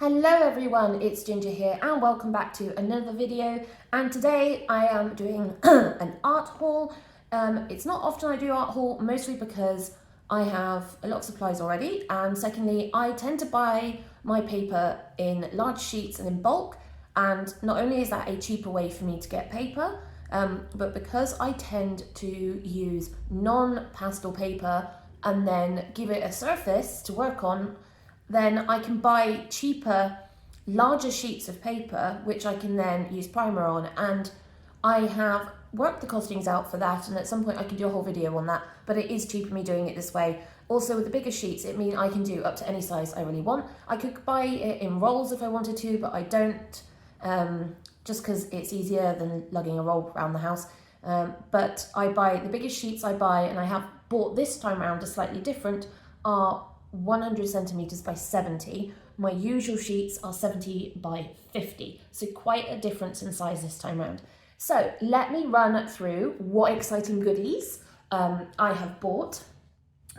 Hello everyone, it's Ginger here and welcome back to another video, and today I am doing an art haul. It's not often I do art haul, mostly because I have a lot of supplies already, and secondly I tend to buy my paper in large sheets and in bulk, and not only is that a cheaper way for me to get paper, but because I tend to use non-pastel paper and then give it a surface to work on, then I can buy cheaper, larger sheets of paper, which I can then use primer on. And I have worked the costings out for that, and at some point I can do a whole video on that, but it is cheaper me doing it this way. Also with the bigger sheets, it means I can do up to any size I really want. I could buy it in rolls if I wanted to, but I don't, just because it's easier than lugging a roll around the house. But I buy the biggest sheets I buy, and I have bought this time around a slightly different, are 100 centimeters by 70. My usual sheets are 70 by 50, so quite a difference in size this time around. So let me run through what exciting goodies I have bought.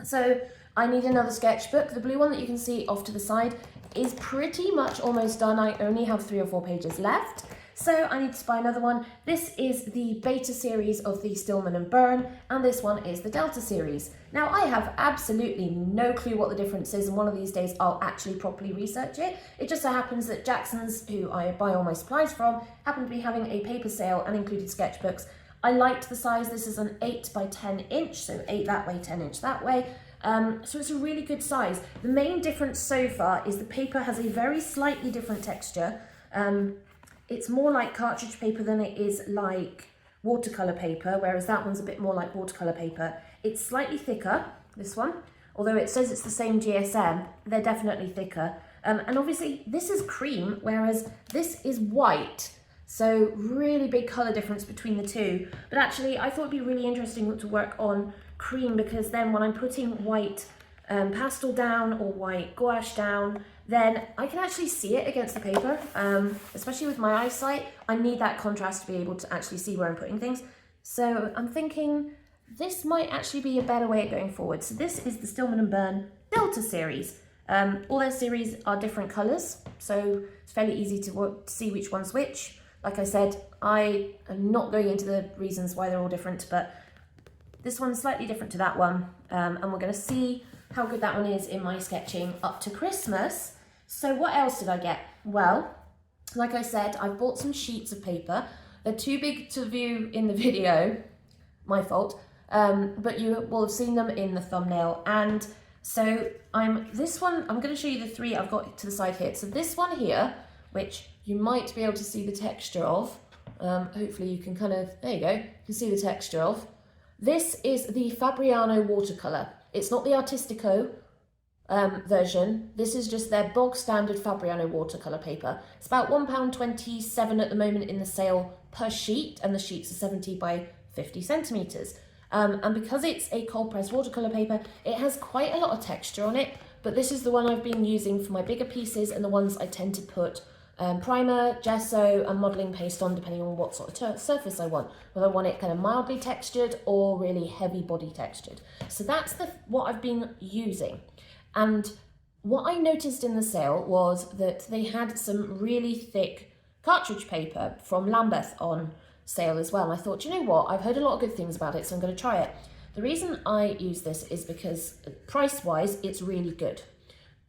So I need another sketchbook. The blue one that you can see off to the side is pretty much almost done. I only have 3 or 4 pages left, so I need to buy another one. This is the beta series of the Stillman Birn, and this one is the Delta series. Now I have absolutely no clue what the difference is, and one of these days I'll actually properly research it. It just so happens that Jackson's, who I buy all my supplies from, happened to be having a paper sale and included sketchbooks. I liked the size. This is an 8 by 10 inch, so 8 that way, 10 inch that way. So it's a really good size. The main difference so far is the paper has a very slightly different texture. It's more like cartridge paper than it is like watercolour paper, whereas that one's a bit more like watercolour paper. It's slightly thicker, this one, although it says it's the same GSM, they're definitely thicker. And obviously this is cream, whereas this is white. So really big colour difference between the two. But actually I thought it'd be really interesting to work on cream, because then when I'm putting white pastel down or white gouache down, then I can actually see it against the paper, especially with my eyesight. I need that contrast to be able to actually see where I'm putting things. So I'm thinking this might actually be a better way of going forward. So this is the Stillman Birn Delta series. All their series are different colours, so it's fairly easy to see which one's which. Like I said, I am not going into the reasons why they're all different, but this one's slightly different to that one, and we're going to see how good that one is in my sketching up to Christmas. So what else did I get? Well, like I said, I've bought some sheets of paper. They're too big to view in the video, my fault, but you will have seen them in the thumbnail. And so this one, I'm going to show you the 3 I've got to the side here. So this one here, which you might be able to see the texture of, hopefully you can kind of, there you go, you can see the texture of. This is the Fabriano watercolour. It's not the Artistico version. This is just their bog standard Fabriano watercolour paper. It's about £1.27 at the moment in the sale per sheet, and the sheets are 70 by 50 centimetres. And because it's a cold pressed watercolour paper, it has quite a lot of texture on it, but this is the one I've been using for my bigger pieces and the ones I tend to put primer, gesso and modelling paste on, depending on what sort of surface I want, whether I want it kind of mildly textured or really heavy body textured. So that's what I've been using. And what I noticed in the sale was that they had some really thick cartridge paper from Lambeth on sale as well. And I thought, you know what, I've heard a lot of good things about it, so I'm going to try it. The reason I use this is because price-wise, it's really good.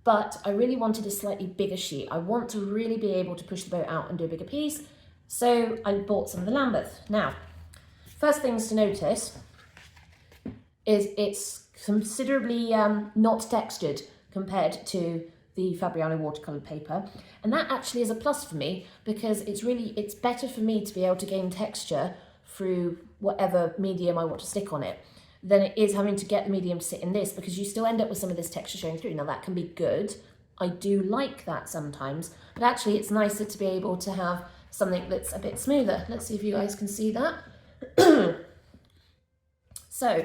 But I really wanted a slightly bigger sheet. I want to really be able to push the boat out and do a bigger piece. So I bought some of the Lambeth. Now, first things to notice is it's considerably not textured compared to the Fabriano watercolour paper. And that actually is a plus for me, because it's better for me to be able to gain texture through whatever medium I want to stick on it than it is having to get the medium to sit in this, because you still end up with some of this texture showing through. Now that can be good. I do like that sometimes, but actually it's nicer to be able to have something that's a bit smoother. Let's see if you guys can see that. So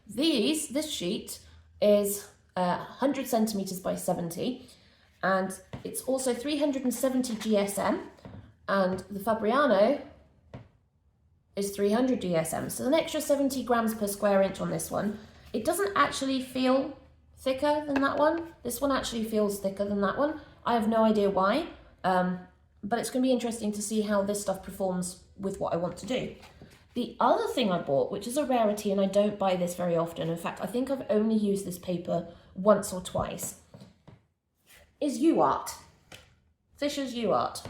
this sheet is 100 centimeters by 70, and it's also 370 GSM, and the Fabriano is 300 GSM, so an extra 70 grams per square inch on this one. It doesn't actually feel thicker than that one. This one actually feels thicker than that one. I have no idea why, but it's going to be interesting to see how this stuff performs with what I want to do. The other thing I bought, which is a rarity, and I don't buy this very often, in fact, I think I've only used this paper once or twice, is UART. Fisher's UART.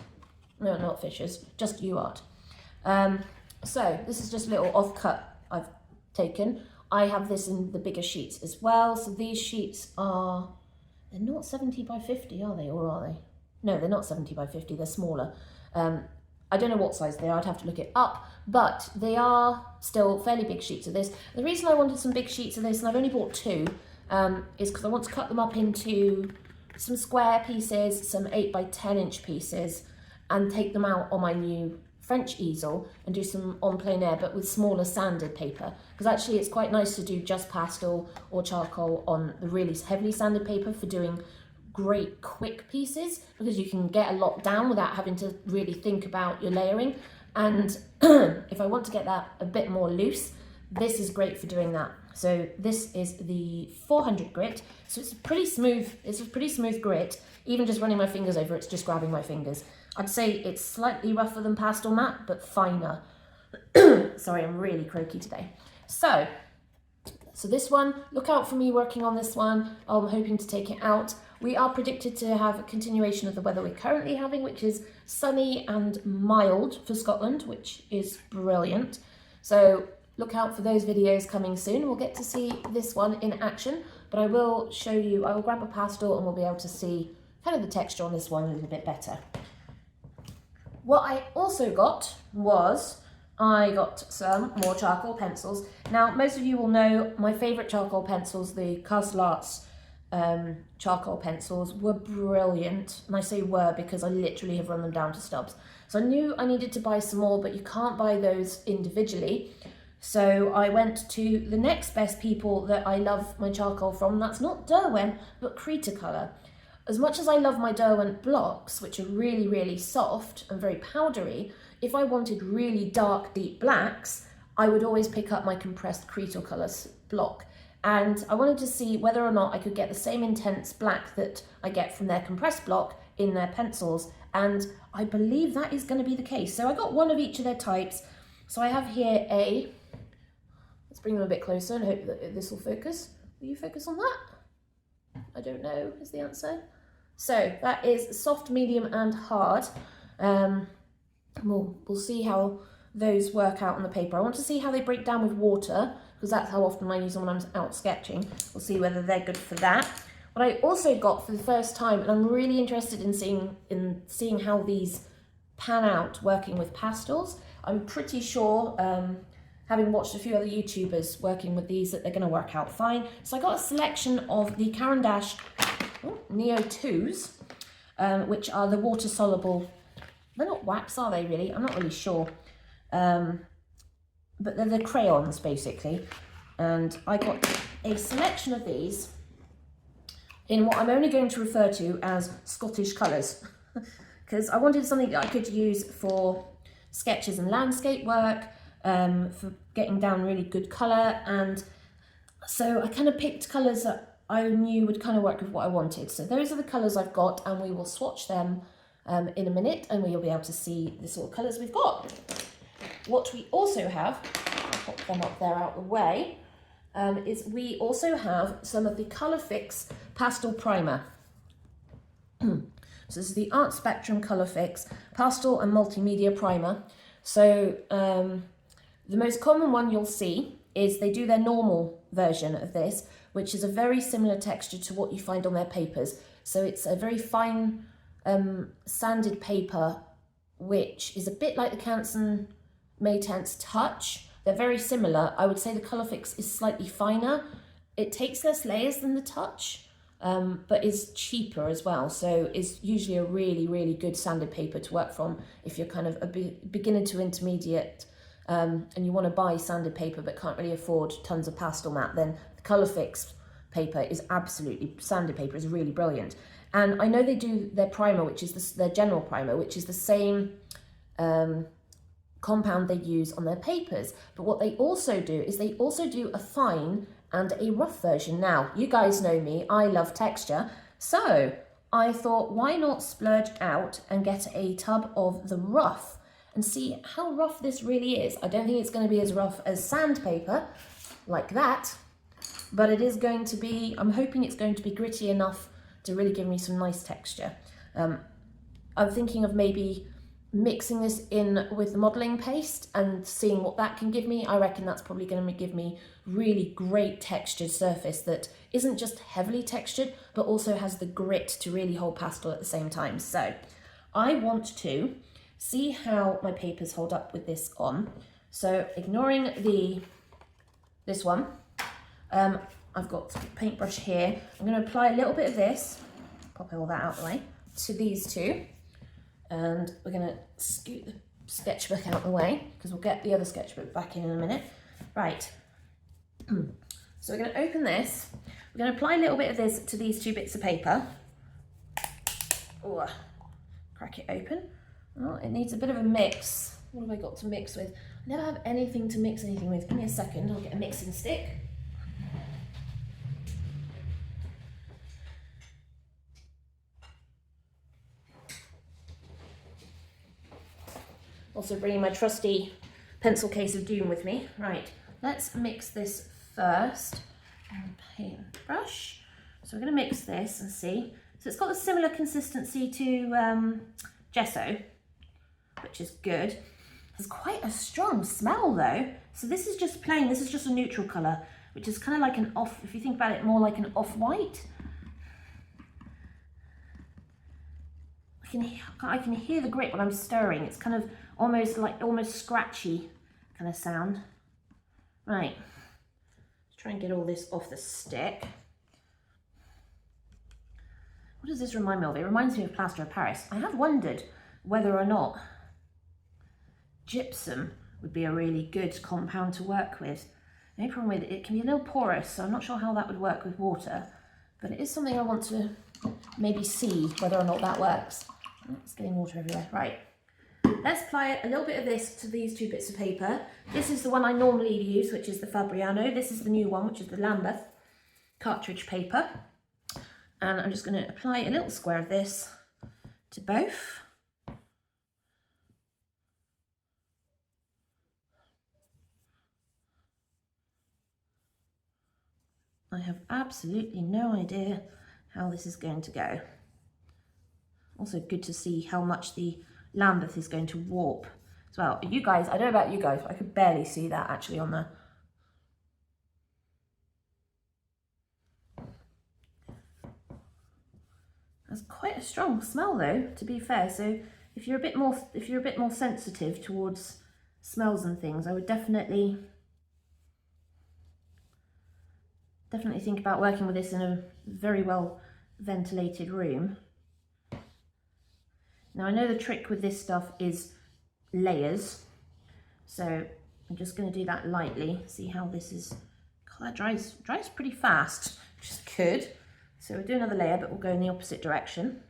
No, not Fisher's, just UART. So this is just a little offcut I've taken. I have this in the bigger sheets as well. So these sheets are, they're not 70 by 50, are they? Or are they? No, they're not 70 by 50, they're smaller. I don't know what size they are, I'd have to look it up, but they are still fairly big sheets of this. The reason I wanted some big sheets of this, and I've only bought 2, is because I want to cut them up into some square pieces, some 8 by 10 inch pieces, and take them out on my new French easel and do some on plein air, but with smaller sanded paper. Because actually it's quite nice to do just pastel or charcoal on the really heavily sanded paper for doing great quick pieces, because you can get a lot down without having to really think about your layering. And if I want to get that a bit more loose, this is great for doing that. So this is the 400 grit. So it's pretty smooth. It's a pretty smooth grit. Even just running my fingers over, it's just grabbing my fingers. I'd say it's slightly rougher than pastel matte, but finer. Sorry, I'm really croaky today. So this one, look out for me working on this one. I'm hoping to take it out. We are predicted to have a continuation of the weather we're currently having, which is sunny and mild for Scotland, which is brilliant. So look out for those videos coming soon. We'll get to see this one in action, but I will show you, I will grab a pastel and we'll be able to see kind of the texture on this one a little bit better. What I also got was, I got some more charcoal pencils. Now, most of you will know my favourite charcoal pencils, the Castle Arts charcoal pencils, were brilliant. And I say were because I literally have run them down to stubs. So I knew I needed to buy some more, but you can't buy those individually. So I went to the next best people that I love my charcoal from. That's not Derwent, but Cretacolor. As much as I love my Derwent blocks, which are really, really soft and very powdery, if I wanted really dark, deep blacks, I would always pick up my compressed Cretacolor block. And I wanted to see whether or not I could get the same intense black that I get from their compressed block in their pencils. And I believe that is going to be the case. So I got one of each of their types. So I have here a, let's bring them a bit closer and hope that this will focus. Will you focus on that? I don't know is the answer. So that is soft, medium and hard. We'll see how those work out on the paper. I want to see how they break down with water, because that's how often I use them when I'm out sketching. We'll see whether they're good for that. What I also got for the first time, and I'm really interested in seeing how these pan out working with pastels. I'm pretty sure, having watched a few other YouTubers working with these, that they're going to work out fine. So I got a selection of the Caran Neo 2s, which are the water soluble. They're not wax, are they really? I'm not really sure. But they're the crayons basically. And I got a selection of these in what I'm only going to refer to as Scottish colours. Because I wanted something that I could use for sketches and landscape work, for getting down really good colour. And so I kind of picked colours that I knew would kind of work with what I wanted. So those are the colours I've got, and we will swatch them in a minute, and we'll be able to see the sort of colours we've got. What we also have, I'll pop them up there out the way, is we also have some of the Colourfix Pastel Primer. So this is the Art Spectrum Colourfix Pastel and Multimedia Primer. So the most common one you'll see is they do their normal version of this, which is a very similar texture to what you find on their papers. So it's a very fine sanded paper, which is a bit like the Canson Maytense Touch. They're very similar. I would say the Colourfix is slightly finer. It takes less layers than the Touch, but is cheaper as well. So is usually a really, really good sanded paper to work from if you're kind of a beginner to intermediate and you want to buy sanded paper but can't really afford tons of pastel matte. Then the Colourfix paper is absolutely, sanded paper is really brilliant. And I know they do their primer, which is their general primer, which is the same compound they use on their papers. But what they also do is they also do a fine and a rough version. Now, you guys know me, I love texture. So I thought, why not splurge out and get a tub of the rough and see how rough this really is. I don't think it's going to be as rough as sandpaper, like that, but it is going to be, I'm hoping it's going to be gritty enough to really give me some nice texture. I'm thinking of maybe mixing this in with the modelling paste and seeing what that can give me. I reckon that's probably going to give me really great textured surface that isn't just heavily textured, but also has the grit to really hold pastel at the same time. So I want to see how my papers hold up with this on. So ignoring this one, I've got a paintbrush here. I'm going to apply a little bit of this, pop all that out of the way, to these two. And we're going to scoot the sketchbook out of the way because we'll get the other sketchbook back in a minute. Right, so we're going to open this. We're going to apply a little bit of this to these two bits of paper. Ooh, crack it open. Oh, it needs a bit of a mix. What have I got to mix with? I never have anything to mix anything with. Give me a second, I'll get a mixing stick. Also bringing my trusty pencil case of doom with me. Right, let's mix this first. Paintbrush. So we're going to mix this and see. So it's got a similar consistency to gesso, which is good. There's quite a strong smell though. So this is just plain, this is just a neutral colour, which is kind of like an off, if you think about it, more like an off-white. I can hear the grit when I'm stirring. It's kind of almost scratchy kind of sound. Right, let's try and get all this off the stick. What does this remind me of? It reminds me of plaster of Paris. I have wondered whether or not gypsum would be a really good compound to work with. The only problem with it, it can be a little porous, so I'm not sure how that would work with water, but it is something I want to maybe see whether or not that works. It's getting water everywhere. Right, let's apply a little bit of this to these two bits of paper. This is the one I normally use, which is the Fabriano. This is the new one, which is the Lambeth Cartridge paper. And I'm just going to apply a little square of this to both. I have absolutely no idea how this is going to go. Also good to see how much the Lambeth is going to warp as well. You guys, I don't know about you guys, but I could barely see that actually on there. That's quite a strong smell though, to be fair. So if you're a bit more sensitive towards smells and things, I would definitely think about working with this in a very well ventilated room. Now I know the trick with this stuff is layers, so I'm just going to do that lightly, see how this is. God, that dries pretty fast, which is good. So we'll do another layer, but we'll go in the opposite direction.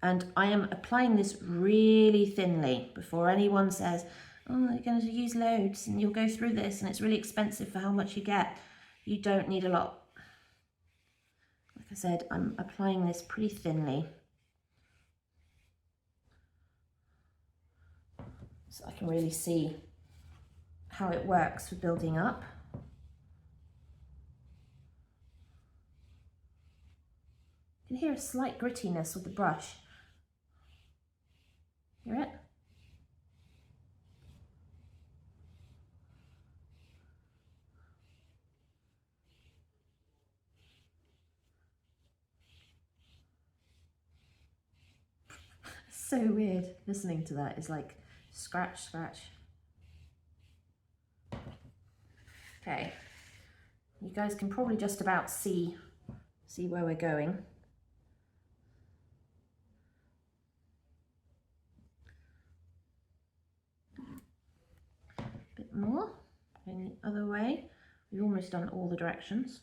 And I am applying this really thinly before anyone says, oh, you're going to use loads and you'll go through this and it's really expensive for how much you get. You don't need a lot. Like I said, I'm applying this pretty thinly, so I can really see how it works for building up. You can hear a slight grittiness with the brush. Hear it? So weird listening to that. It's like scratch, scratch. Okay, you guys can probably just about see where we're going. A bit more, going the other way. We've almost done all the directions.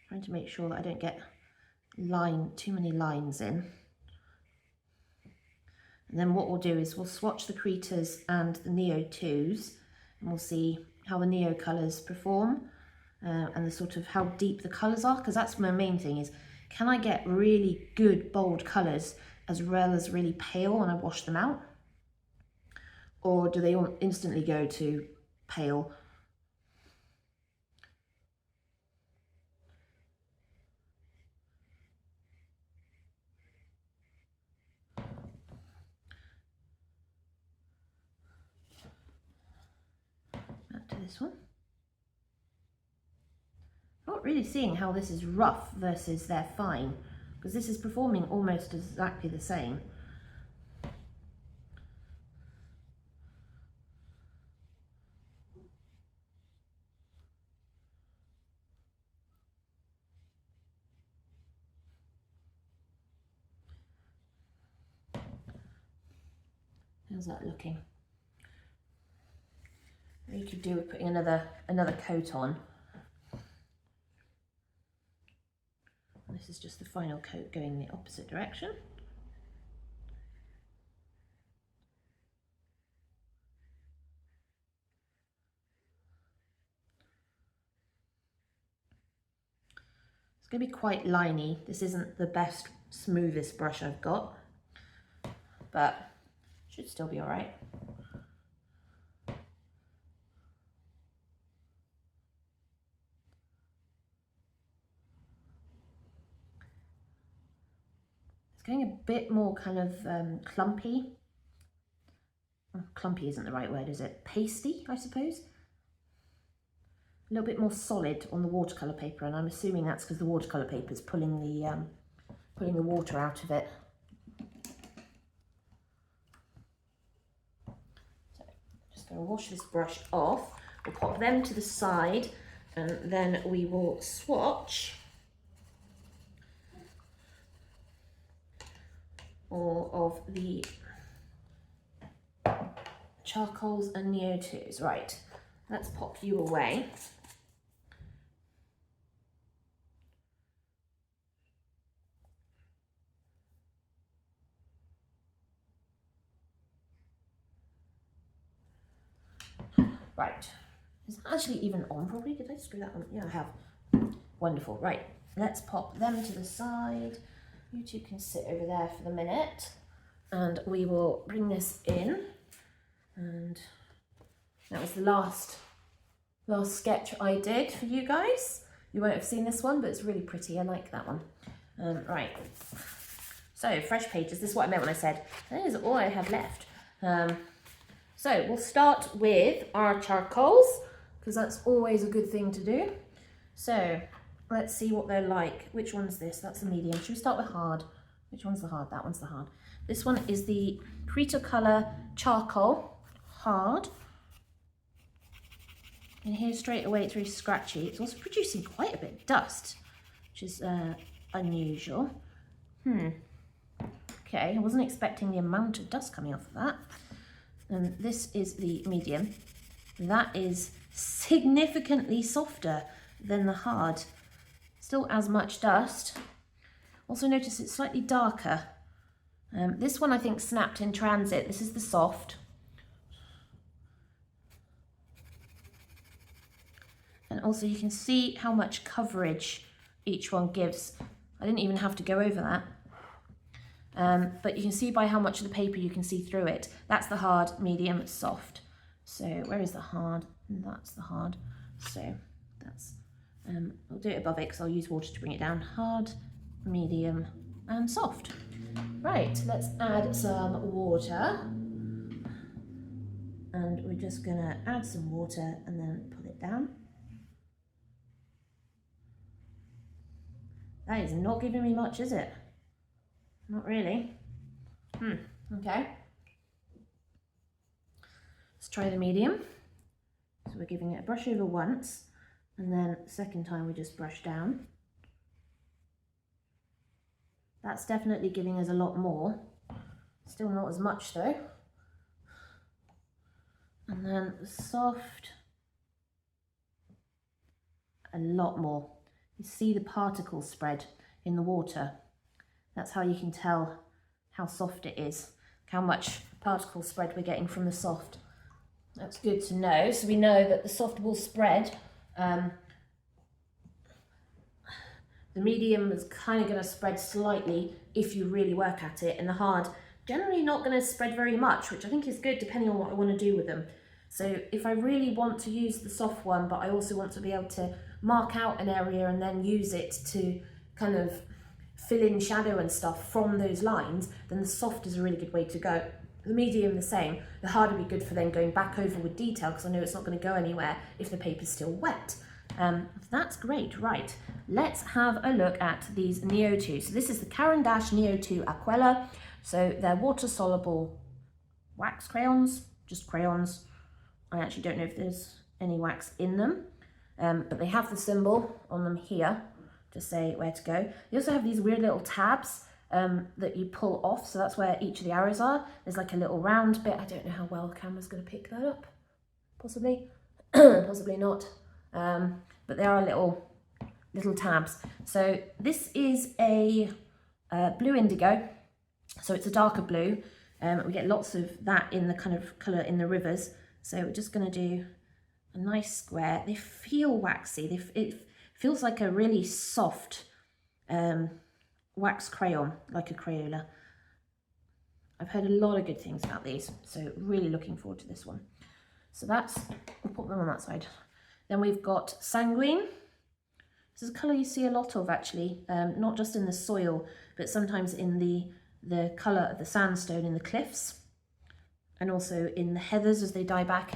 Trying to make sure that I don't get too many lines in. And then what we'll do is we'll swatch the Cretas and the Neo 2s and we'll see how the Neo colours perform. and the sort of how deep the colours are, because that's my main thing is, can I get really good bold colours as well as really pale when I wash them out? Or do they all instantly go to pale? Back to this one. Not really seeing how this is rough versus they're fine, because this is performing almost exactly the same. How's that looking? What you could do with putting another coat on. This is just the final coat going in the opposite direction. It's going to be quite liney. This isn't the best, smoothest brush I've got, but should still be all right. Going a bit more kind of clumpy. Oh, clumpy isn't the right word, is it? Pasty, I suppose. A little bit more solid on the watercolour paper, and I'm assuming that's because the watercolour paper is pulling the water out of it. So just going to wash this brush off. We'll pop them to the side, and then we will swatch all of the charcoals and Neo 2s. Right, let's pop you away. Right, is that actually even on properly? Did I screw that on? Yeah, I have. Wonderful. Right, let's pop them to the side. You two can sit over there for the minute, and we will bring this in. And that was the last sketch I did for you guys. You won't have seen this one, but it's really pretty. I like that one. Right, so fresh pages. This is what I meant when I said that is all I have left. So we'll start with our charcoals, because that's always a good thing to do. So let's see what they're like. Which one's this? That's the medium. Should we start with hard? Which one's the hard? That one's the hard. This one is the Colour charcoal, hard. And here straight away it's very scratchy. It's also producing quite a bit of dust, which is unusual. Okay, I wasn't expecting the amount of dust coming off of that. And this is the medium. That is significantly softer than the hard. Still as much dust. Also notice it's slightly darker. This one I think snapped in transit. This is the soft. And also you can see how much coverage each one gives. I didn't even have to go over that. But you can see by how much of the paper you can see through it. That's the hard, medium, soft. So where is the hard? That's the hard. So that's, I'll do it above it because I'll use water to bring it down. Hard, medium, and soft. Right, let's add some water. And we're just gonna add some water and then put it down. That is not giving me much, is it? Not really. Okay. Let's try the medium. So we're giving it a brush over once, and then the second time we just brush down. That's definitely giving us a lot more. Still not as much though. And then the soft, a lot more. You see the particles spread in the water. That's how you can tell how soft it is, how much particle spread we're getting from the soft. That's good to know. So we know that the soft will spread The medium is kind of going to spread slightly if you really work at it, and the hard generally not going to spread very much, which I think is good depending on what I want to do with them. So if I really want to use the soft one, but I also want to be able to mark out an area and then use it to kind of fill in shadow and stuff from those lines, then the soft is a really good way to go. The medium the same. The hard would be good for then going back over with detail, because I know it's not going to go anywhere if the paper's still wet. That's great. Right, let's have a look at these Neo 2. So this is the Caran Neo 2 Aquella. So they're water-soluble wax crayons, just crayons. I actually don't know if there's any wax in them, but they have the symbol on them here to say where to go. You also have these weird little tabs that you pull off, so that's where each of the arrows are. There's like a little round bit. I don't know how well the camera's going to pick that up. Possibly, possibly not. But there are little tabs. So this is a blue indigo, so it's a darker blue. We get lots of that in the kind of colour in the rivers. So we're just going to do a nice square. They feel waxy. It feels like a really soft wax crayon, like a Crayola. I've heard a lot of good things about these, so really looking forward to this one. So we'll put them on that side. Then we've got Sanguine. This is a colour you see a lot of actually, not just in the soil, but sometimes in the colour of the sandstone in the cliffs, and also in the heathers as they die back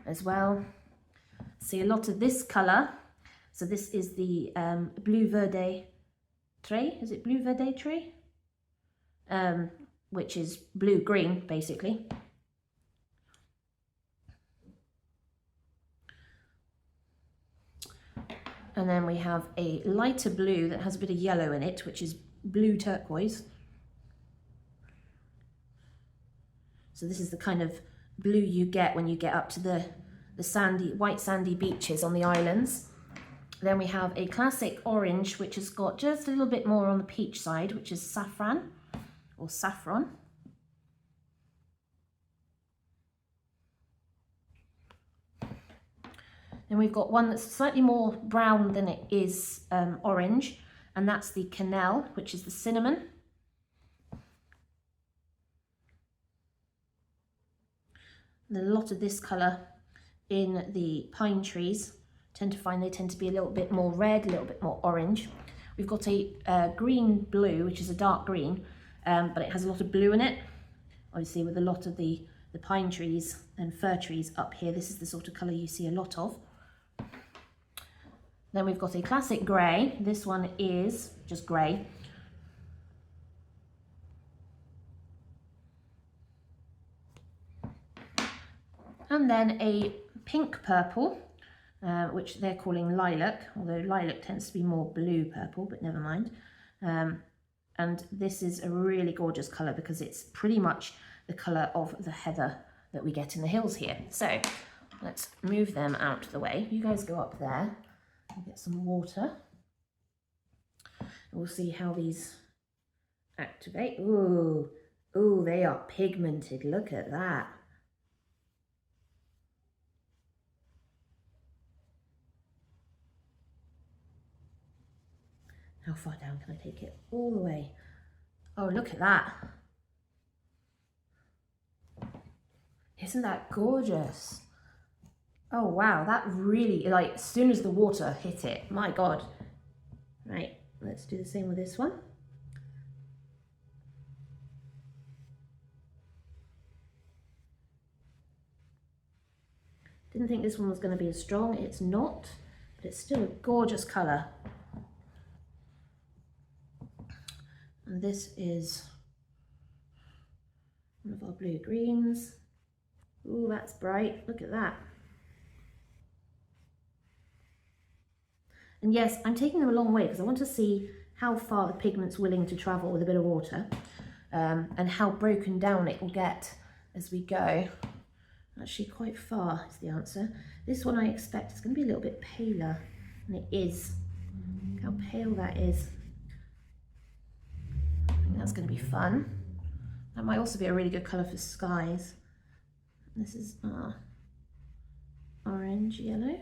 as well. See a lot of this colour. So this is the Blue Verde tray. Is it Blue Verde tray? Which is blue-green basically. And then we have a lighter blue that has a bit of yellow in it, which is blue turquoise. So this is the kind of blue you get when you get up to the white sandy beaches on the islands. Then we have a classic orange, which has got just a little bit more on the peach side, which is saffron or saffron. Then we've got one that's slightly more brown than it is orange, and that's the Cannelle, which is the cinnamon. And a lot of this colour in the pine trees. They tend to be a little bit more red, a little bit more orange. We've got a green blue, which is a dark green, but it has a lot of blue in it. Obviously with a lot of the pine trees and fir trees up here, this is the sort of colour you see a lot of. Then we've got a classic grey. This one is just grey. And then a pink purple, which they're calling lilac, although lilac tends to be more blue purple, but never mind. And this is a really gorgeous colour because it's pretty much the colour of the heather that we get in the hills here. So let's move them out of the way. You guys go up there and get some water. And we'll see how these activate. Ooh, ooh, they are pigmented. Look at that. How far down can I take it? All the way. Oh, look at that. Isn't that gorgeous? Oh, wow. That really, like, as soon as the water hit it, my God. Right, let's do the same with this one. Didn't think this one was going to be as strong. It's not, but it's still a gorgeous colour. And this is one of our blue greens. Ooh, that's bright. Look at that. And yes, I'm taking them a long way because I want to see how far the pigment's willing to travel with a bit of water, and how broken down it will get as we go. Actually, quite far is the answer. This one I expect is going to be a little bit paler, and it is. Look how pale that is. That's going to be fun. That might also be a really good colour for skies. This is orange yellow.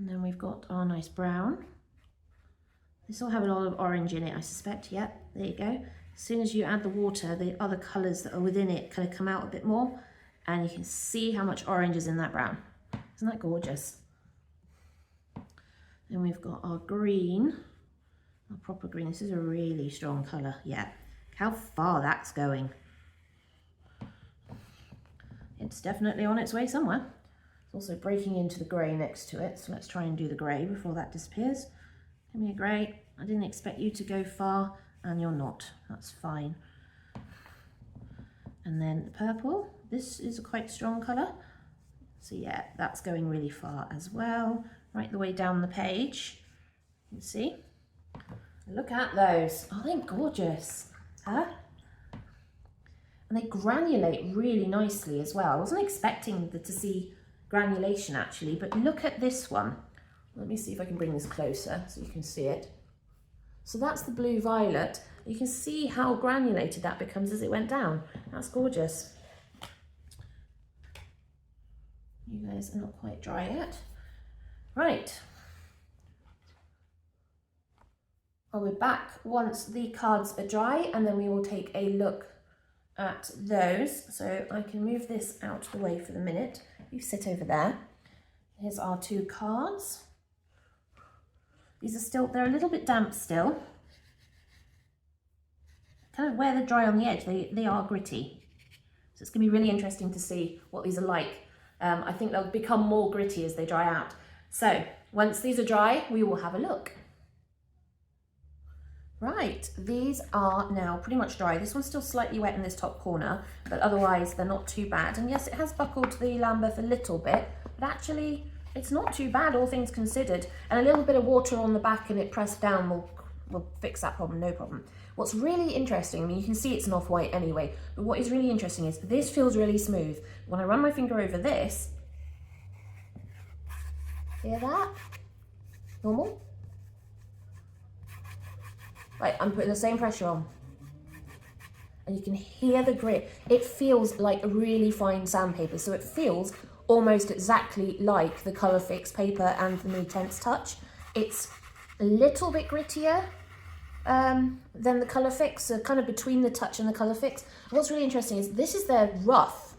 And then we've got our nice brown. This will have a lot of orange in it, I suspect. Yep, there you go. As soon as you add the water, the other colours that are within it kind of come out a bit more, and you can see how much orange is in that brown. Isn't that gorgeous? Then we've got our green, our proper green. This is a really strong colour. Yeah, how far that's going. It's definitely on its way somewhere. It's also breaking into the grey next to it, so let's try and do the grey before that disappears. Give me a grey. I didn't expect you to go far, and you're not. That's fine. And then the purple. This is a quite strong colour. So yeah, that's going really far as well. Right the way down the page. You can see. Look at those. Oh, they're gorgeous. Huh? And they granulate really nicely as well. I wasn't expecting to see granulation actually, but look at this one. Let me see if I can bring this closer so you can see it. So that's the blue violet. You can see how granulated that becomes as it went down. That's gorgeous. You guys are not quite dry yet. Right. I'll be back once the cards are dry, and then we will take a look at those. So I can move this out of the way for the minute. You sit over there. Here's our two cards. These are still, they're a little bit damp still. Kind of where they're dry on the edge, they are gritty. So it's going to be really interesting to see what these are like. I think they'll become more gritty as they dry out. So once these are dry, we will have a look. Right, these are now pretty much dry. This one's still slightly wet in this top corner, but otherwise they're not too bad. And yes, it has buckled the Lambeth a little bit, but actually it's not too bad, all things considered. And a little bit of water on the back and it pressed down will fix that problem, no problem. What's really interesting, I mean, you can see it's an off-white anyway, but what is really interesting is this feels really smooth. When I run my finger over this, hear that? Normal? Right, I'm putting the same pressure on. And you can hear the grit. It feels like a really fine sandpaper, so it feels almost exactly like the Colourfix paper and the Mi Tense Touch. It's a little bit grittier than the Colourfix, so kind of between the Touch and the Colourfix. What's really interesting is this is their rough.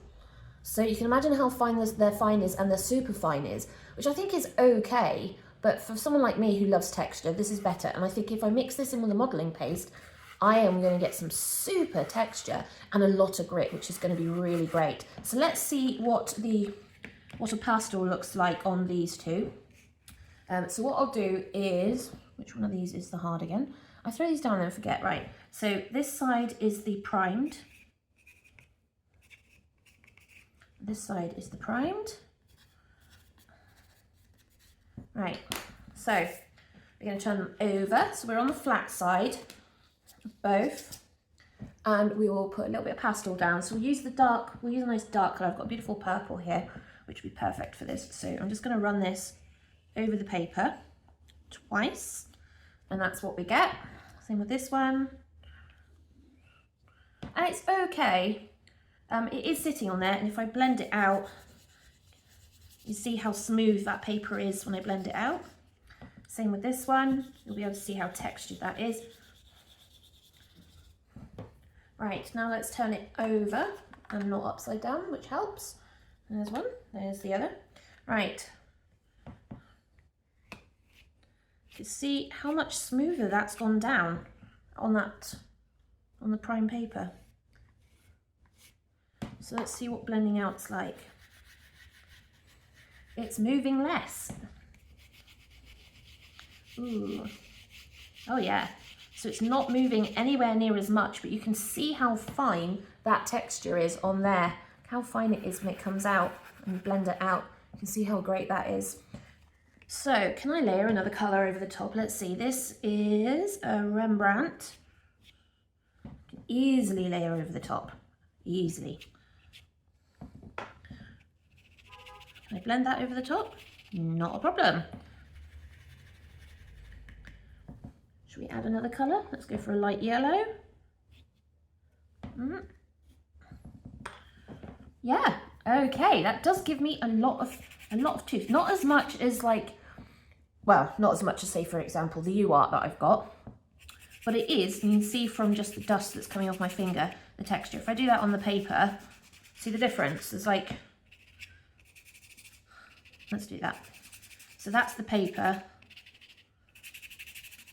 So you can imagine how fine their fine is and their super fine is, which I think is okay. But for someone like me who loves texture, this is better. And I think if I mix this in with a modelling paste, I am going to get some super texture and a lot of grit, which is going to be really great. So let's see what a pastel looks like on these two. So what I'll do is, which one of these is the hard again? I throw these down and forget, right. So this side is the primed. This side is the primed. Right, so we're going to turn them over. So we're on the flat side of both, and we will put a little bit of pastel down. So we'll use the dark, we'll use a nice dark colour. I've got a beautiful purple here, which would be perfect for this. So I'm just going to run this over the paper twice, and that's what we get. Same with this one. And it's okay. It is sitting on there, and if I blend it out, you see how smooth that paper is when I blend it out. Same with this one. You'll be able to see how textured that is. Right, now let's turn it over and not upside down, which helps. There's one, there's the other. Right. You can see how much smoother that's gone down on the prime paper. So let's see what blending out's like. It's moving less. Ooh. Oh yeah. So it's not moving anywhere near as much, but you can see how fine that texture is on there. How fine it is when it comes out and you blend it out. You can see how great that is. So can I layer another colour over the top? Let's see. This is a Rembrandt. You can easily layer over the top. Easily. Can I blend that over the top? Not a problem. Should we add another colour? Let's go for a light yellow. Yeah, okay, that does give me a lot of tooth. Not as much as like well, not as much as, say, for example, the UART that I've got. But it is, you can see from just the dust that's coming off my finger, the texture. If I do that on the paper, see the difference? It's like, let's do that. So that's the paper,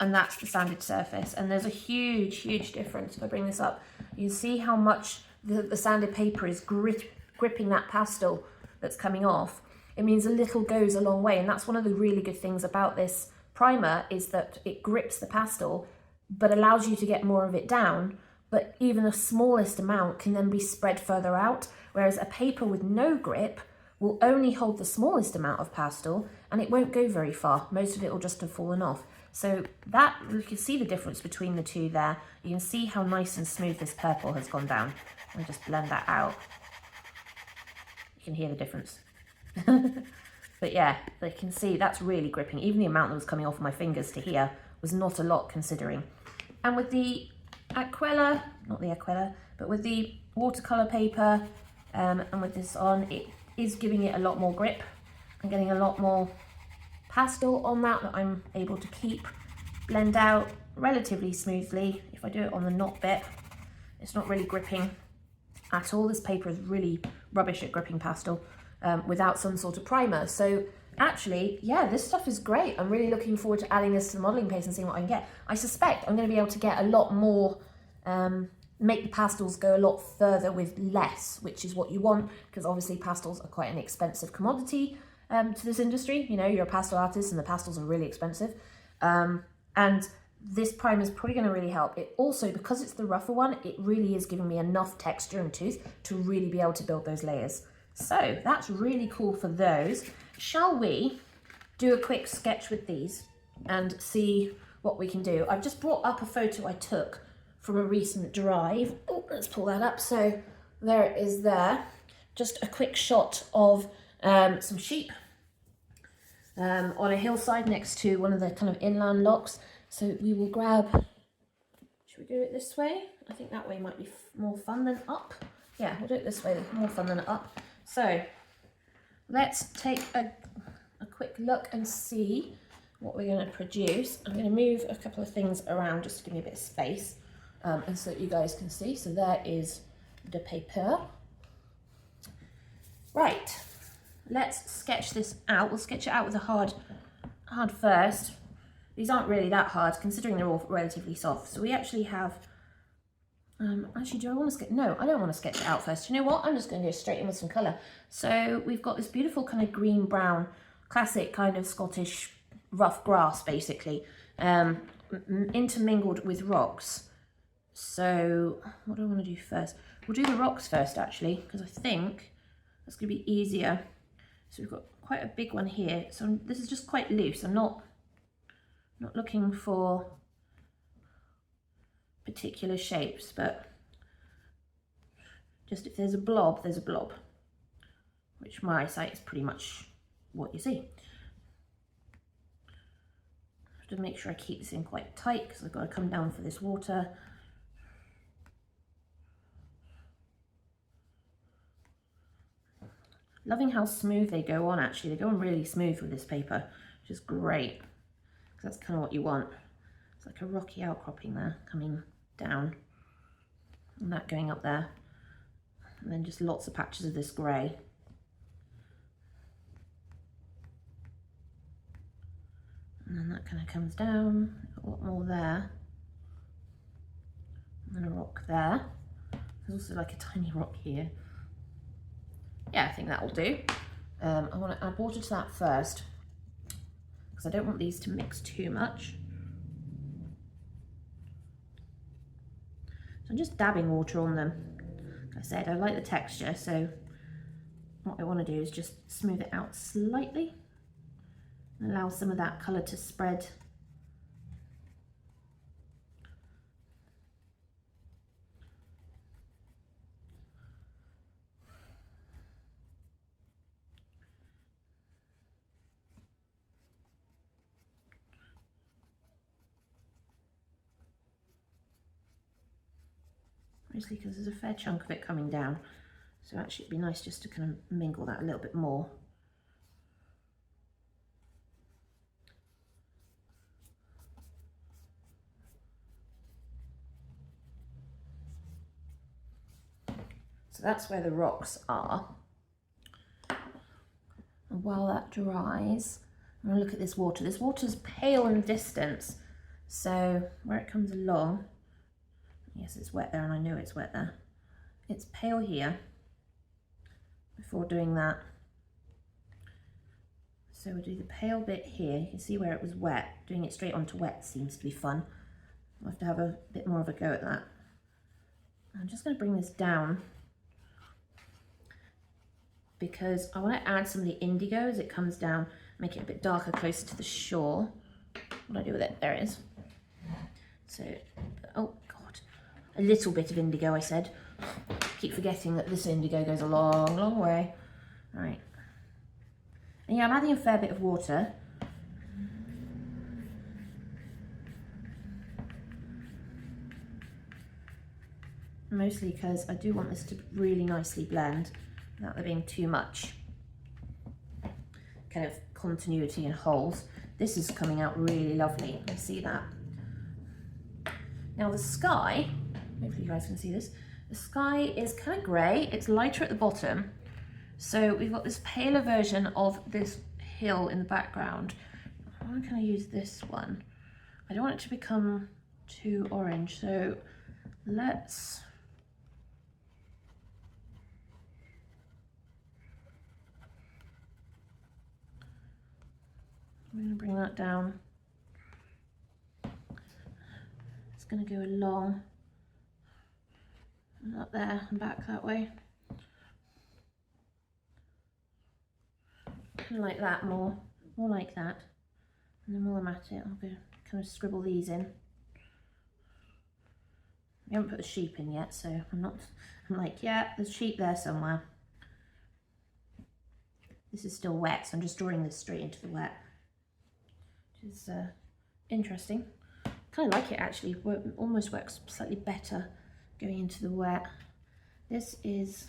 and that's the sanded surface. And there's a huge, huge difference. If I bring this up, you can see how much the sanded paper is gripping that pastel that's coming off. It means a little goes a long way. And that's one of the really good things about this primer, is that it grips the pastel, but allows you to get more of it down. But even the smallest amount can then be spread further out. Whereas a paper with no grip will only hold the smallest amount of pastel, and it won't go very far. Most of it will just have fallen off. So that, you can see the difference between the two there. You can see how nice and smooth this purple has gone down. I'll just blend that out. You can hear the difference. But yeah, you can see that's really gripping. Even the amount that was coming off my fingers to here was not a lot considering. And with the aquella, not the aquella, but with the watercolor paper, and with this on, it is giving it a lot more grip. I'm getting a lot more pastel on that I'm able to keep, blend out relatively smoothly. If I do it on the knot bit, it's not really gripping at all. This paper is really rubbish at gripping pastel without some sort of primer. So actually, yeah, this stuff is great. I'm really looking forward to adding this to the modelling paste and seeing what I can get. I suspect I'm going to be able to get a lot more, make the pastels go a lot further with less, which is what you want, because obviously pastels are quite an expensive commodity to this industry. You know, you're a pastel artist and the pastels are really expensive. And this primer is probably going to really help. It also, because it's the rougher one, it really is giving me enough texture and tooth to really be able to build those layers. So that's really cool for those. Shall we do a quick sketch with these and see what we can do? I've just brought up a photo I took from a recent drive. Oh, let's pull that up. So there it is there. Just a quick shot of some sheep on a hillside next to one of the kind of inland locks. So we will grab, should we do it this way? I think that way might be more fun than up. Yeah, we'll do it this way, more fun than up. So let's take a quick look and see what we're going to produce. I'm going to move a couple of things around just to give me a bit of space, and so that you guys can see. So there is the paper. Right, let's sketch this out. We'll sketch it out with a hard first. These aren't really that hard considering they're all relatively soft. So we actually have, actually, do I want to sketch? No, I don't want to sketch it out first. You know what? I'm just going to go straight in with some colour. So we've got this beautiful kind of green-brown, classic kind of Scottish rough grass, basically, intermingled with rocks. So what do I want to do first? We'll do the rocks first, actually, because I think that's going to be easier. So we've got quite a big one here. So this is just quite loose. I'm not looking for particular shapes, but just if there's a blob, there's a blob, which my eyesight is pretty much what you see. I have to make sure I keep this in quite tight because I've got to come down for this water. Loving how smooth they go on, actually. They go on really smooth with this paper, which is great, because that's kind of what you want. It's like a rocky outcropping there coming down, and that going up there, and then just lots of patches of this grey. And then that kind of comes down, a lot more there, and then a rock there. There's also like a tiny rock here. Yeah, I think that will do. I want to add water to that first, because I don't want these to mix too much. So I'm just dabbing water on them. Like I said, I like the texture, so what I want to do is just smooth it out slightly and allow some of that colour to spread. Mostly because there's a fair chunk of it coming down, so actually it'd be nice just to kind of mingle that a little bit more. So that's where the rocks are. And while that dries, I'm gonna look at this water. This water's pale in the distance. So where it comes along, yes, it's wet there, and I know it's wet there. It's pale here before doing that. So we'll do the pale bit here. You can see where it was wet. Doing it straight onto wet seems to be fun. I'll have to have a bit more of a go at that. I'm just going to bring this down because I want to add some of the indigo as it comes down, make it a bit darker closer to the shore. What do I do with it? There it is. So, oh God, a little bit of indigo I said. Keep forgetting that this indigo goes a long, long way. Right. And yeah, I'm adding a fair bit of water. Mostly because I do want this to really nicely blend without there being too much kind of continuity and holes. This is coming out really lovely. I see that. Now the sky, hopefully you guys can see this, the sky is kind of grey, it's lighter at the bottom. So we've got this paler version of this hill in the background. I'm going to use this one. I don't want it to become too orange, so let's... I'm going to bring that down. It's going to go along and up there and back that way. Kind of like that, more like that. And then while I'm at it, I'll go kind of scribble these in. We haven't put the sheep in yet, so I'm like, yeah, there's sheep there somewhere. This is still wet, so I'm just drawing this straight into the wet, which is interesting. Kind of like it actually. Almost works slightly better going into the wet. This is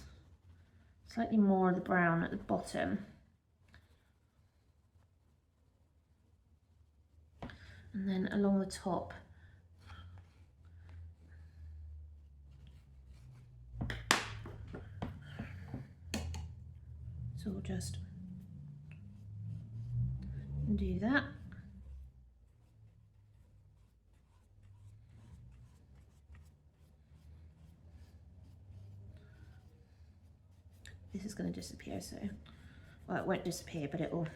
slightly more of the brown at the bottom. And then along the top, so we'll just do that. This is going to disappear, so, well, it won't disappear, but it will.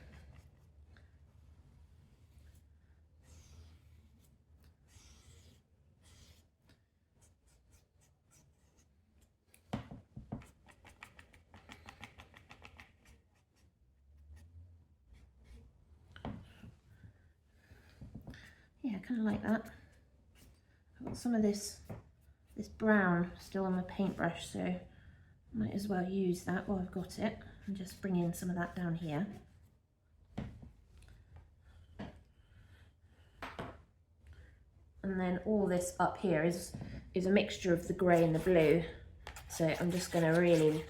Yeah, kind of like that. I've got some of this brown still on my paintbrush, so I might as well use that while I've got it and just bring in some of that down here. And then all this up here is a mixture of the grey and the blue, so I'm just going to really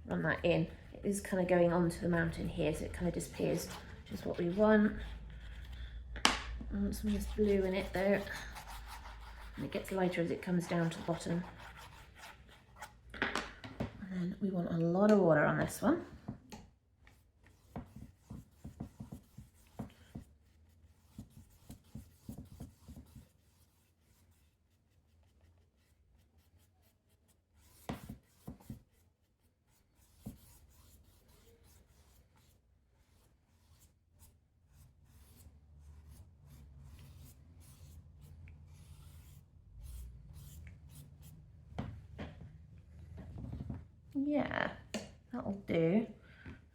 run that in. It is kind of going onto the mountain here, so it kind of disappears, which is what we want. I want some of this blue in it though, and it gets lighter as it comes down to the bottom. And then we want a lot of water on this one. Yeah, that'll do.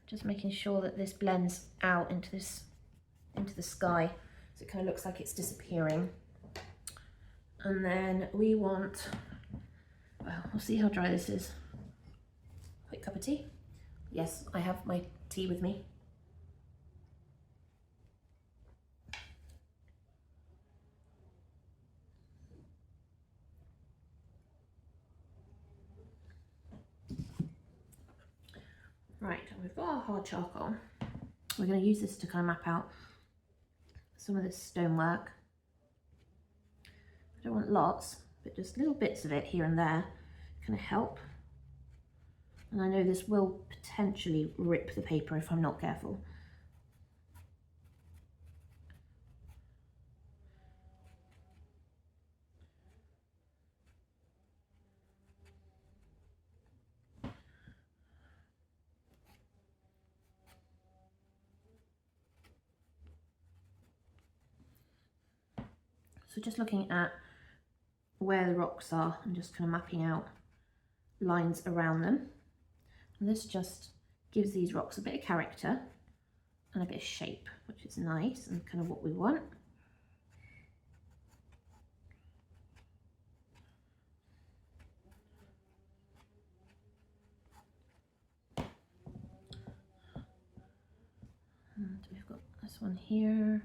Just making sure that this blends out into the sky, so it kind of looks like it's disappearing. And then we want, well, we'll see how dry this is. Quick cup of tea. Yes, I have my tea with me. Right, we've got our hard charcoal. We're going to use this to kind of map out some of this stonework. I don't want lots, but just little bits of it here and there. kind of help. And I know this will potentially rip the paper if I'm not careful. So just looking at where the rocks are and just kind of mapping out lines around them. And this just gives these rocks a bit of character and a bit of shape, which is nice and kind of what we want. And we've got this one here.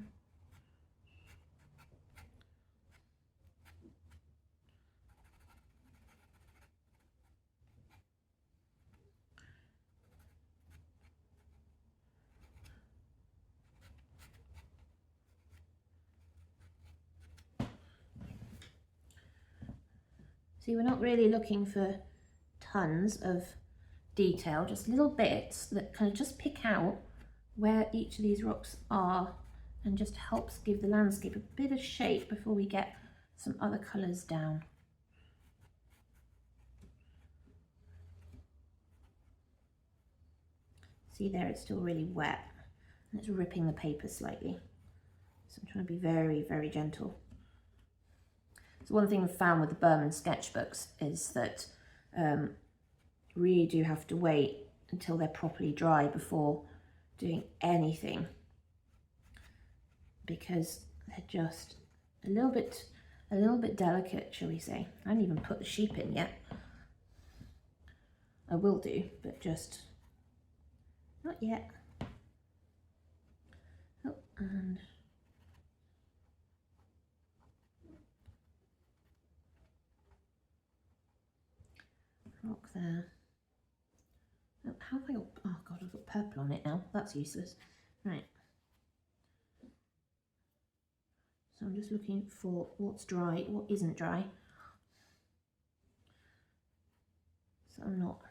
See, we're not really looking for tons of detail, just little bits that kind of just pick out where each of these rocks are and just helps give the landscape a bit of shape before we get some other colours down. See there, it's still really wet and it's ripping the paper slightly. So I'm trying to be very, very gentle. So one thing we've found with the Birman sketchbooks is that really do have to wait until they're properly dry before doing anything, because they're just a little bit delicate, shall we say. I haven't even put the sheep in yet. I will do, but just not yet. Oh, and rock there. Oh, how have I got, oh god, I've got purple on it now. That's useless. Right. So I'm just looking for what's dry, what isn't dry. So I'm not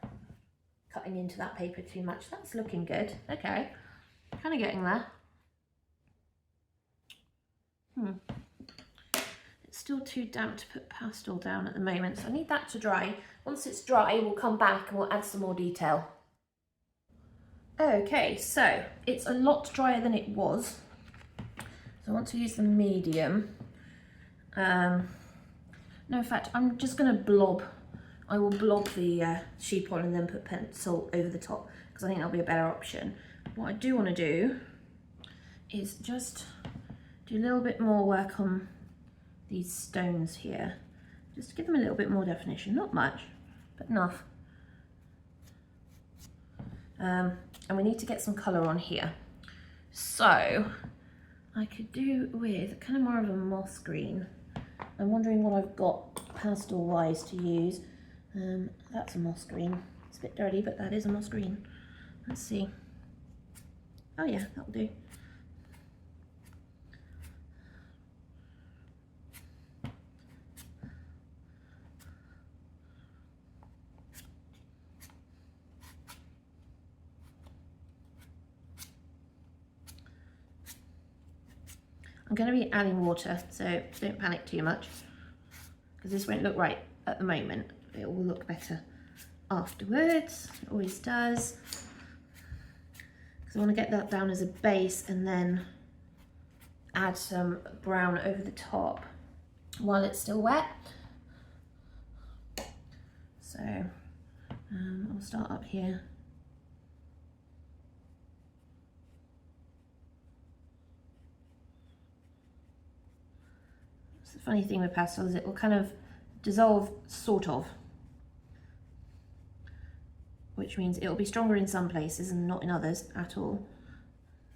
cutting into that paper too much. That's looking good. Okay. Kind of getting there. It's still too damp to put pastel down at the moment, so I need that to dry. Once it's dry, we'll come back and we'll add some more detail. Okay, so it's a lot drier than it was. So I want to use the medium. No, in fact, I'm just going to blob. I will blob the sheep on and then put pencil over the top, because I think that'll be a better option. What I do want to do is just do a little bit more work on these stones here, just to give them a little bit more definition. Not much, but enough. And we need to get some colour on here. So I could do with kind of more of a moss green. I'm wondering what I've got pastel wise to use. That's a moss green. It's a bit dirty, but that is a moss green. Let's see. Oh yeah, that'll do. I'm going to be adding water, so don't panic too much, because this won't look right at the moment. It will look better afterwards. It always does. Because I want to get that down as a base and then add some brown over the top while it's still wet. So I'll start up here. The funny thing with pastels, it will kind of dissolve, sort of, which means it will be stronger in some places and not in others at all.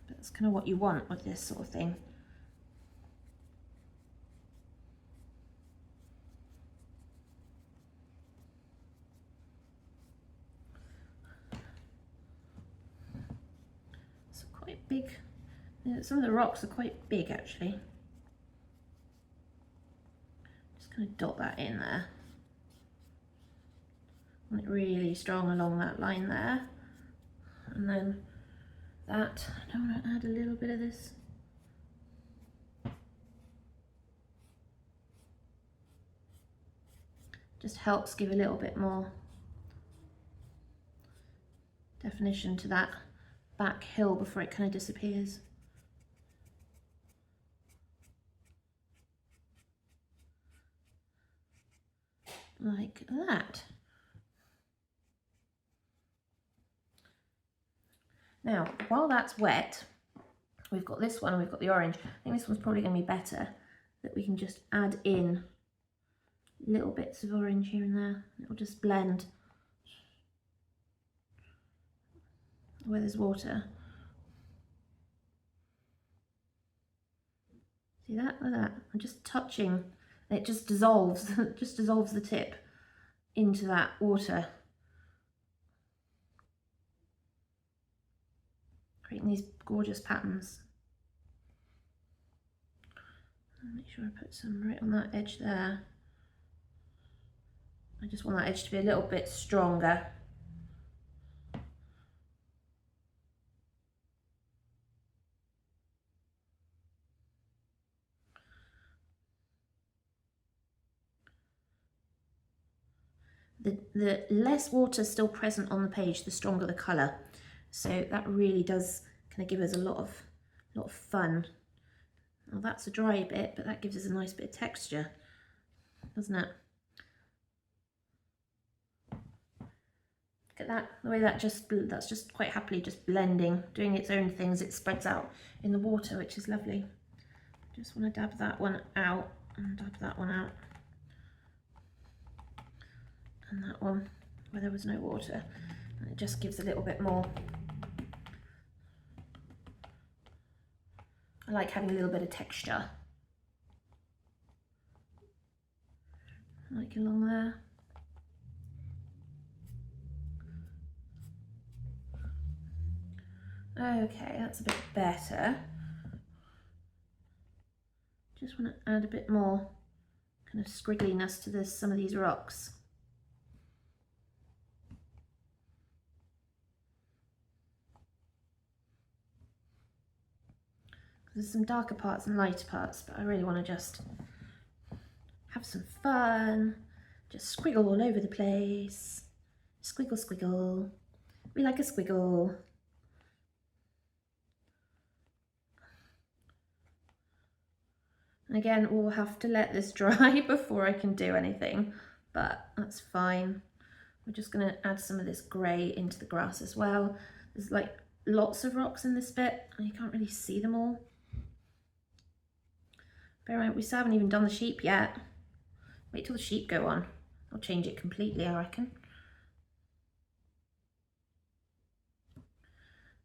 But that's kind of what you want with this sort of thing. It's quite big. Some of the rocks are quite big actually. Kind of dot that in there. want it really strong along that line there. And then that, I want to add a little bit of this. Just helps give a little bit more definition to that back hill before it kind of disappears. Like that. Now, while that's wet, we've got this one and we've got the orange. I think this one's probably going to be better, that we can just add in little bits of orange here and there. It'll just blend where there's water. See that? Look at that. I'm just touching. It just dissolves, just dissolves the tip into that water. Creating these gorgeous patterns. I'll make sure I put some right on that edge there. I just want that edge to be a little bit stronger. The less water still present on the page, the stronger the colour. So that really does kind of give us a lot of fun. Now that's a dry bit, but that gives us a nice bit of texture, doesn't it? Look at that, the way that's just quite happily just blending, doing its own things. It spreads out in the water, which is lovely. Just want to dab that one out and dab that one out. And that one where there was no water, and it just gives a little bit more. I like having a little bit of texture, like along there. Okay, that's a bit better. Just want to add a bit more kind of scriggliness to some of these rocks. There's some darker parts and lighter parts, but I really want to just have some fun, just squiggle all over the place. Squiggle, squiggle. We like a squiggle. And again, we'll have to let this dry before I can do anything, but that's fine. We're just going to add some of this grey into the grass as well. There's like lots of rocks in this bit, and you can't really see them all. Bear in mind, we still haven't even done the sheep yet. Wait till the sheep go on. I'll change it completely, I reckon.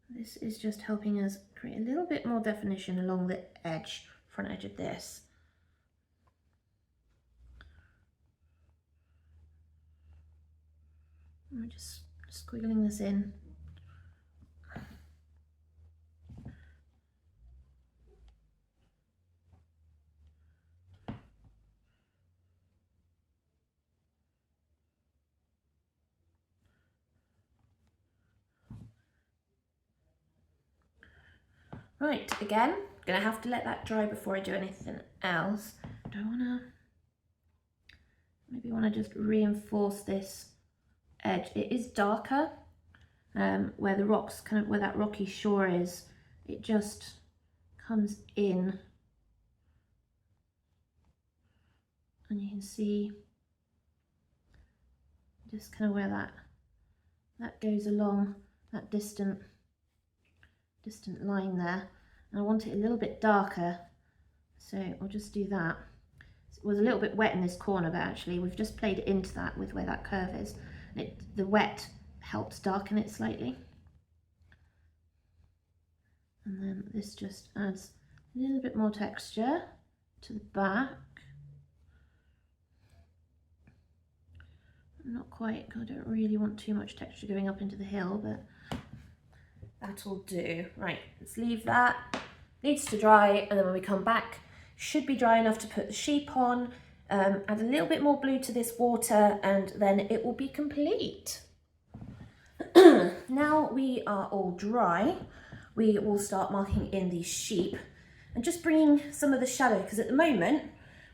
This is just helping us create a little bit more definition along the edge, front edge of this. And we're just squiggling this in. Right, again, gonna have to let that dry before I do anything else. Do I wanna, maybe wanna just reinforce this edge. It is darker, where the rocks, kind of where that rocky shore is, it just comes in. And you can see just kind of where that goes along that distant line there, and I want it a little bit darker, so I'll just do that. It was a little bit wet in this corner, but actually we've just played it into that with where that curve is. The wet helps darken it slightly, and then this just adds a little bit more texture to the back. Not quite, I don't really want too much texture going up into the hill, but that'll do. Right, let's leave that. Needs to dry, and then when we come back, should be dry enough to put the sheep on, Add a little bit more blue to this water and then it will be complete. Now we are all dry, we will start marking in the sheep and just bringing some of the shadow, because at the moment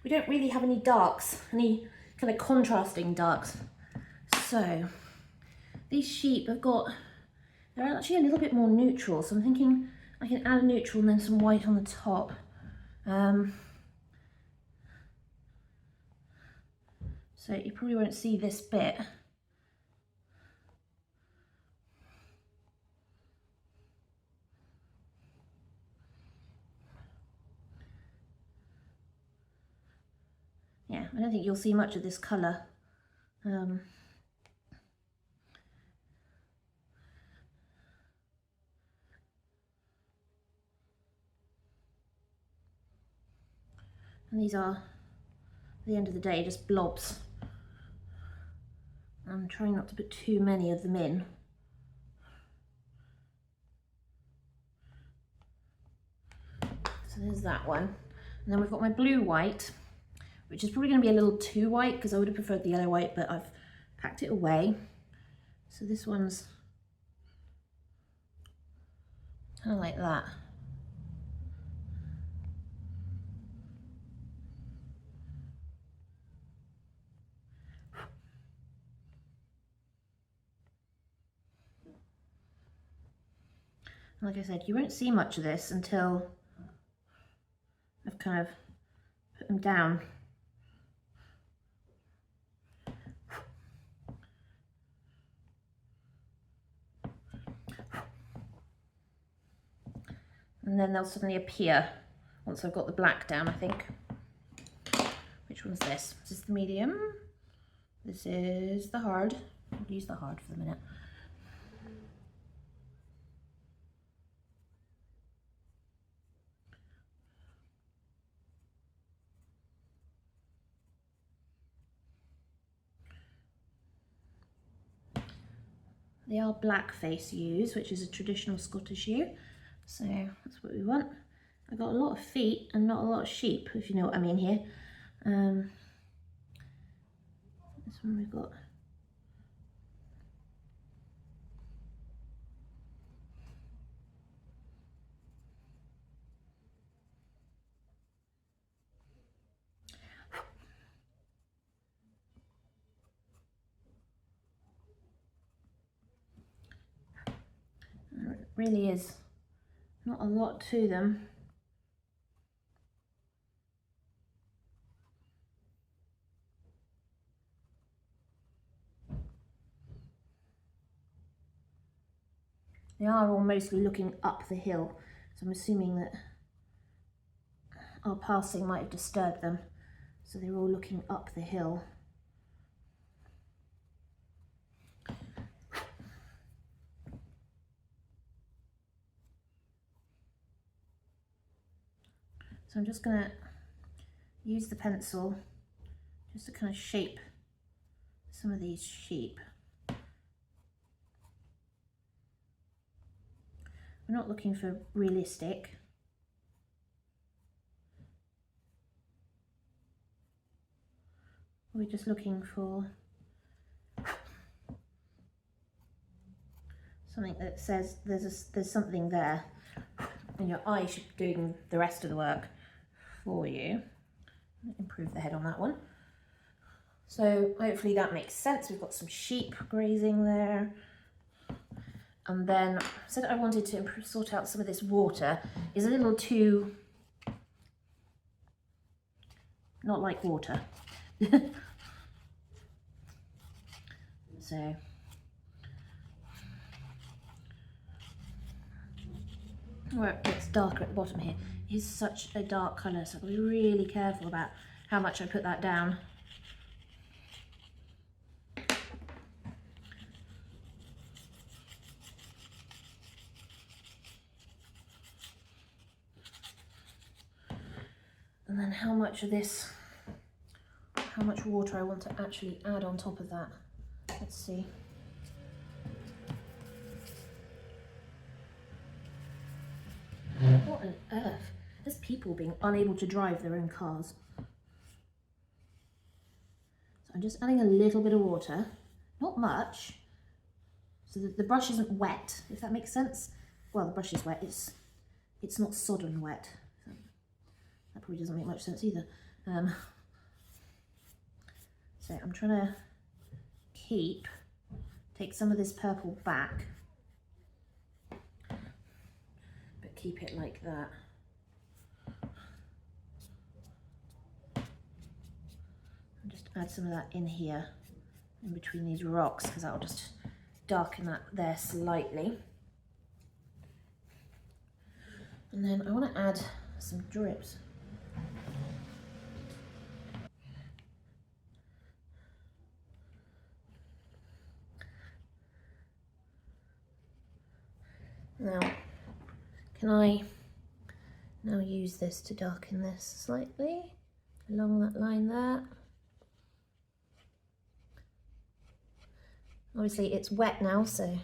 we don't really have any darks, any kind of contrasting darks. So these sheep have got, they're actually a little bit more neutral, so I'm thinking I can add a neutral and then some white on the top. So you probably won't see this bit. Yeah, I don't think you'll see much of this colour. And these are, at the end of the day, just blobs. I'm trying not to put too many of them in. So there's that one. And then we've got my blue white, which is probably going to be a little too white because I would have preferred the yellow white, but I've packed it away. So this one's kind of like that. Like I said, you won't see much of this until I've kind of put them down. And then they'll suddenly appear once I've got the black down, I think. Which one's this? This is the medium. This is the hard. I'll use the hard for the minute. They are blackface yews, which is a traditional Scottish yew. So that's what we want. I got a lot of feet and not a lot of sheep, if you know what I mean here. This one we've got. There really is not a lot to them. They are all mostly looking up the hill, so I'm assuming that our passing might have disturbed them. So they're all looking up the hill. So I'm just going to use the pencil just to kind of shape some of these sheep. We're not looking for realistic. We're just looking for something that says there's something there, and your eye should be doing the rest of the work for you. Improve the head on that one. So hopefully that makes sense. We've got some sheep grazing there. And then I said I wanted to sort out some of this water. It's a little too, not like water. So where it gets darker at the bottom here is such a dark colour, so I'll be really careful about how much I put that down. And then how much of this, how much water I want to actually add on top of that. Let's see. What on earth? There's people being unable to drive their own cars. I'm just adding a little bit of water, not much, so that the brush isn't wet, if that makes sense. Well, the brush is wet, it's not sodden wet. So that probably doesn't make much sense either. So I'm trying to take some of this purple back, but keep it like that. And just add some of that in here, in between these rocks, because that'll just darken that there slightly. And then I want to add some drips. Now, can I now use this to darken this slightly along that line there? Obviously it's wet now, so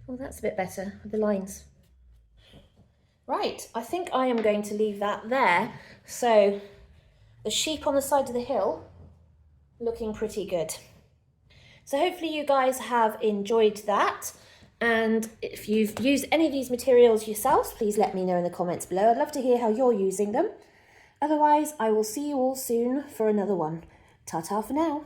well, that's a bit better with the lines. Right, I think I am going to leave that there. So the sheep on the side of the hill looking pretty good. So hopefully you guys have enjoyed that, and if you've used any of these materials yourselves, please let me know in the comments below. I'd love to hear how you're using them. Otherwise, I will see you all soon for another one. Ta-ta for now.